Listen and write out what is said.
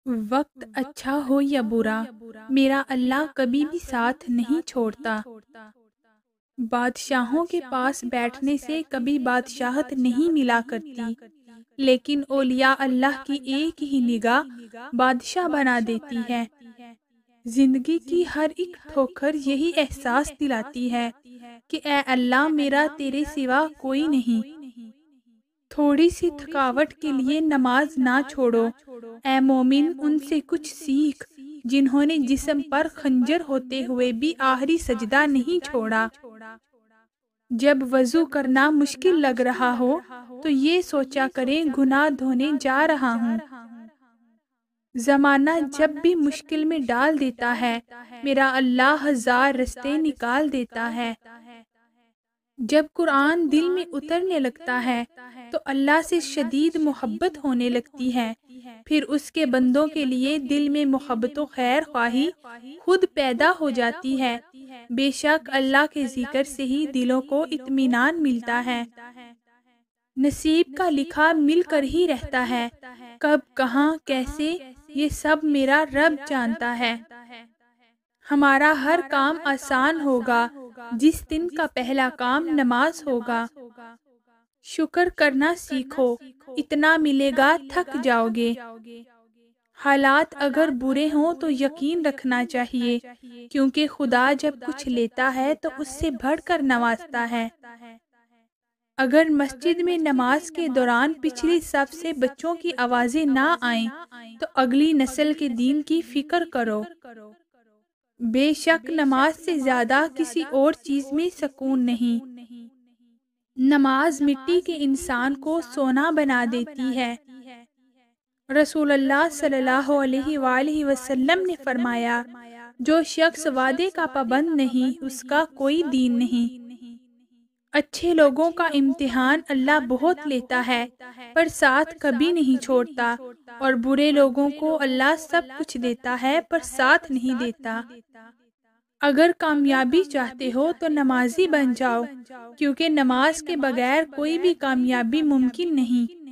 وقت اچھا ہو یا برا، میرا اللہ کبھی بھی ساتھ نہیں چھوڑتا۔ بادشاہوں کے پاس بیٹھنے سے کبھی بادشاہت نہیں ملا کرتی، لیکن اولیاء اللہ کی ایک ہی نگاہ بادشاہ بنا دیتی ہے۔ زندگی کی ہر ایک ٹھوکر یہی احساس دلاتی ہے کہ اے اللہ، میرا تیرے سوا کوئی نہیں۔ تھوڑی سی تھکاوٹ کے لیے نماز نہ چھوڑو، اے مومن، ان سے کچھ سیکھ جنہوں نے جسم پر خنجر ہوتے ہوئے بھی آخری سجدہ نہیں چھوڑا۔ جب وضو کرنا مشکل لگ رہا ہو تو یہ سوچا کریں گناہ دھونے جا رہا ہوں۔ زمانہ جب بھی مشکل میں ڈال دیتا ہے، میرا اللہ ہزار رستے نکال دیتا ہے۔ جب قرآن دل میں اترنے لگتا ہے تو اللہ سے شدید محبت ہونے لگتی ہے، پھر اس کے بندوں کے لیے دل میں محبت و خیر خواہی خود پیدا ہو جاتی ہے۔ بے شک اللہ کے ذکر سے ہی دلوں کو اطمینان ملتا ہے۔ نصیب کا لکھا مل کر ہی رہتا ہے، کب کہاں کیسے یہ سب میرا رب جانتا ہے۔ ہمارا ہر کام آسان ہوگا جس دن کا پہلا کام نماز ہوگا۔ شکر کرنا سیکھو، اتنا ملے گا تھک جاؤ گے۔ حالات اگر برے ہوں تو یقین رکھنا چاہیے، کیونکہ خدا جب کچھ لیتا ہے تو اس سے بڑھ کر نوازتا ہے۔ اگر مسجد میں نماز کے دوران پچھلی صف سے بچوں کی آوازیں نہ آئیں تو اگلی نسل کے دین کی فکر کرو۔ بے شک نماز سے زیادہ کسی اور چیز میں سکون نہیں۔ نماز مٹی کے انسان کو سونا بنا دیتی ہے۔ رسول اللہ صلی اللہ علیہ وآلہ وسلم نے فرمایا، جو شخص وعدے کا پابند نہیں اس کا کوئی دین نہیں۔ اچھے لوگوں کا امتحان اللہ بہت لیتا ہے پر ساتھ کبھی نہیں چھوڑتا، اور برے لوگوں کو اللہ سب کچھ دیتا ہے پر ساتھ نہیں دیتا۔ اگر کامیابی چاہتے ہو تو نمازی بن جاؤ، کیونکہ نماز کے بغیر کوئی بھی کامیابی ممکن نہیں۔